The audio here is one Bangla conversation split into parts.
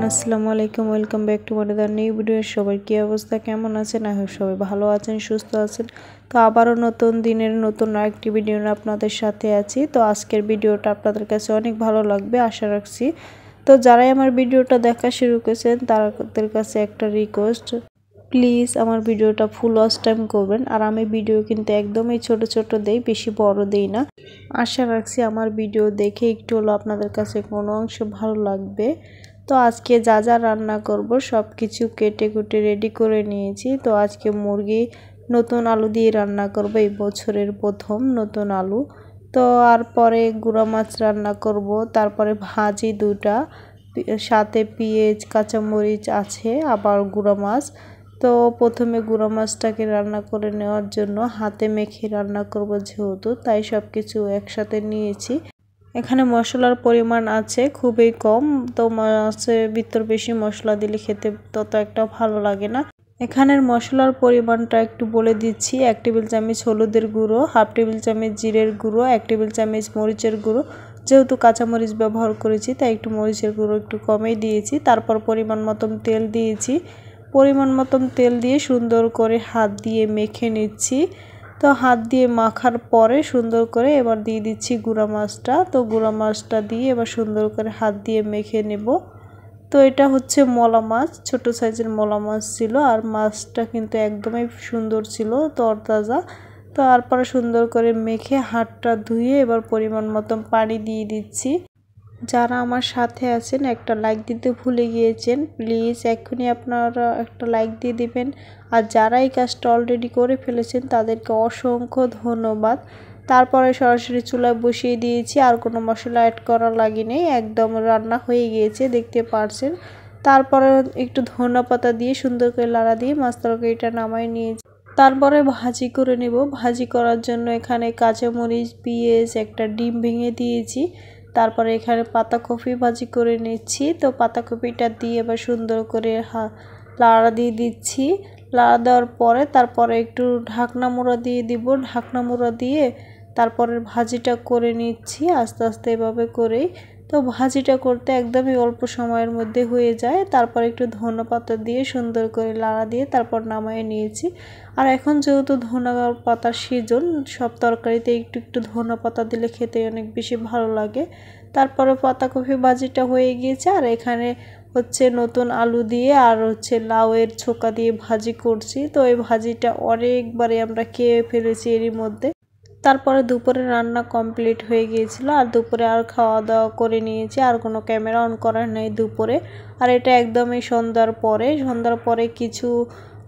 আসসালামু আলাইকুম, welcome back to my new video. সবার কি অবস্থা, কেমন আছেন? আই হোপ সবাই ভালো আছেন, সুস্থ আছেন। তো আবারও নতুন দিনের নতুন আরেকটি ভিডিও নিয়ে আপনাদের সাথে আছি। তো আজকের ভিডিওটা আপনাদের কাছে অনেক ভালো লাগবে আশা রাখছি। তো যারাই আমার ভিডিওটা দেখা শুরু করেছেন তাদের কাছে একটা রিকোয়েস্ট, প্লিজ আমার ভিডিওটা ফুল ওয়াচ টাইম করবেন। আর আমি ভিডিও কিন্তু একদমই ছোট ছোট দেই, বেশি বড় দেই না। আশা রাখছি আমার ভিডিও দেখে একটু হলো আপনাদের কাছে কোনো অংশ ভালো লাগবে। তো আজকে যা যা রান্না করব সব কিছু কেটে কুটে রেডি করে নিয়েছি। তো আজকে মুরগি নতুন আলু দিয়ে রান্না করব, এই বছরের প্রথম নতুন আলু। তো আর পরে গুঁড়া মাছ রান্না করব, তারপরে ভাজি দুটা, সাথে পেঁয়াজ কাঁচামরিচ আছে, আবার গুঁড়া মাছ। তো প্রথমে গুঁড়া মাছটাকে রান্না করে নেওয়ার জন্য হাতে মেখে রান্না করব, যেহেতু তাই সব কিছু একসাথে নিয়েছি। এখানে মশলার পরিমাণ আছে খুবই কম, তো মাছের ভিতর বেশি মশলা দিলে খেতে তত একটা ভালো লাগে না। এখানের মশলার পরিমাণটা একটু বলে দিচ্ছি। 1 টেবিল চামচ হলুদের গুঁড়ো, 1/2 টেবিল চামচ জিরের গুঁড়ো, 1 টেবিল চামচ মরিচের গুঁড়ো। যেহেতু কাঁচামরিচ ব্যবহার করেছি তাই একটু মরিচের গুঁড়ো একটু কমেই দিয়েছি। তারপর পরিমাণ মতন তেল দিয়েছি। পরিমাণ মতন তেল দিয়ে সুন্দর করে হাত দিয়ে মেখে নিচ্ছি। তো হাত দিয়ে মাখার পরে সুন্দর করে এবার দিয়ে দিচ্ছি গুঁড়া মাছটা। তো গুঁড়া মাছটা দিয়ে এবার সুন্দর করে হাত দিয়ে মেখে নেব। তো এটা হচ্ছে মলা মাছ, ছোট সাইজের মলা মাছ ছিল। আর মাছটা কিন্তু একদমই সুন্দর ছিল, তরতাজা। তো তারপরে সুন্দর করে মেখে হাতটা ধুয়ে এবার পরিমাণ মতন পানি দিয়ে দিচ্ছি। যারা আমার সাথে আছেন একটা লাইক দিতে ভুলে গিয়েছেন, প্লিজ এক্ষুনি আপনারা একটা লাইক দিয়ে দিবেন। আর যারা এই কাজটা অলরেডি করে ফেলেছেন তাদেরকে অসংখ্য ধন্যবাদ। তারপরে সরাসরি চুলায় বসিয়ে দিয়েছি, আর কোনো মশলা অ্যাড করা লাগেনি, একদম রান্না হয়ে গিয়েছে দেখতে পারছেন। তারপরে একটু ধনেপাতা দিয়ে সুন্দর করে লাড়া দিয়ে মাছ তরকারিটা নামাই নিয়েছি। তারপরে ভাজি করে নেব। ভাজি করার জন্য এখানে কাঁচামরিচ, পেঁয়াজ, একটা ডিম ভেঙে দিয়েছি। তারপরে এখানে পাতাকপি ভাজি করে নিচ্ছি। তো পাতাকপিটা দিয়ে এবার সুন্দর করে লাড়া দিয়ে দিচ্ছি। লাড়া দেওয়ার পরে তারপরে একটু ঢাকনা মুড়া দিয়ে দিব। ঢাকনা মুড়া দিয়ে তারপরে ভাজিটা করে নিচ্ছি আস্তে আস্তে এভাবে করেই। তো ভাজিটা করতে একদমই অল্প সময়ের মধ্যে হয়ে যায়। তারপর একটু ধনেপাতা দিয়ে সুন্দর করে লাড়া দিয়ে তারপর নামিয়ে নিয়েছি। আর এখন যেহেতু ধনেপাতার সিজন, সব তরকারিতে একটু একটু ধনেপাতা দিলে খেতে অনেক বেশি ভালো লাগে। তারপরে পাতাকপি ভাজিটা হয়ে গিয়েছে। আর এখানে হচ্ছে নতুন আলু দিয়ে আর হচ্ছে লাউয়ের ছোকা দিয়ে ভাজি করছি। তো এই ভাজিটা অনেকবারে আমরা খেয়ে ফেলেছি এরই মধ্যে। তারপরে দুপুরে রান্না কমপ্লিট হয়ে গিয়েছিল, আর দুপুরে আর খাওয়া দাওয়া করে নিয়েছি, আর কোনো ক্যামেরা অন করা নেই দুপুরে। আর এটা একদমই সন্ধ্যার পরে কিছু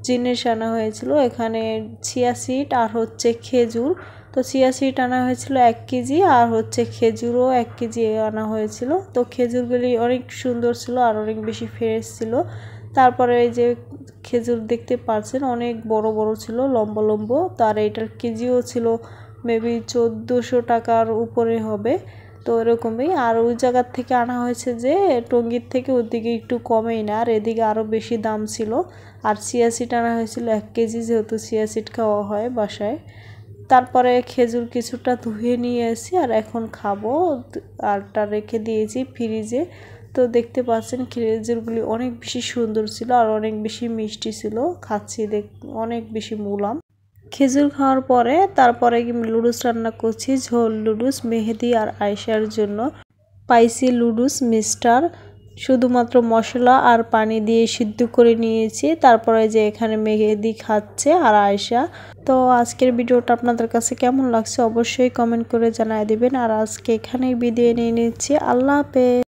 জিনিস আনা হয়েছিল। এখানে চিয়া সিড আর হচ্ছে খেজুর। তো চিয়া সিড আনা হয়েছিল 1 কেজি, আর হচ্ছে খেজুরও 1 কেজি আনা হয়েছিল। তো খেজুরগুলি অনেক সুন্দর ছিল আর অনেক বেশি ফ্রেশ ছিল। তারপরে এই যে খেজুর দেখতে পাচ্ছেন অনেক বড় বড় ছিল, লম্বা লম্বা। তার এটার কেজিও ছিল মেবি 1400 টাকার উপরে হবে। তো এরকমই। আর ওই জায়গার থেকে আনা হয়েছে যে টঙ্গীর থেকে, ওদিকে একটু কমেই না, আর এদিকে আরও বেশি দাম ছিল। আর চিয়া সিড আনা হয়েছিল 1 কেজি, যেহেতু চিয়া সিড খাওয়া হয় বাসায়। তারপরে খেজুর কিছুটা ধুয়ে নিয়ে এসেছি, আর এখন খাবো। আরটা রেখে দিয়েছি ফ্রিজে। তো দেখতে পাচ্ছেন খেজুরগুলি অনেক বেশি সুন্দর ছিল আর অনেক বেশি মিষ্টি ছিল, খাচ্ছি অনেক বেশি মুলাম। খেজুর খাওয়ার পরে তারপরে লুডুস রান্না করছি, ঝোল লুডুস মেহেদি আর আয়েশার জন্য। স্পাইসি লুডুস মিক্সচার শুধুমাত্র মশলা আর পানি দিয়ে সিদ্ধ করে নিয়েছি। তারপরে যে এখানে মেহেদি খাচ্ছে আর আয়েশা। তো আজকের ভিডিওটা আপনাদের কাছে কেমন লাগছে অবশ্যই কমেন্ট করে জানায় দিবেন। আর আজকে এখানেই বিদায় নিয়ে নিচ্ছি, আল্লাহ হাফেজ।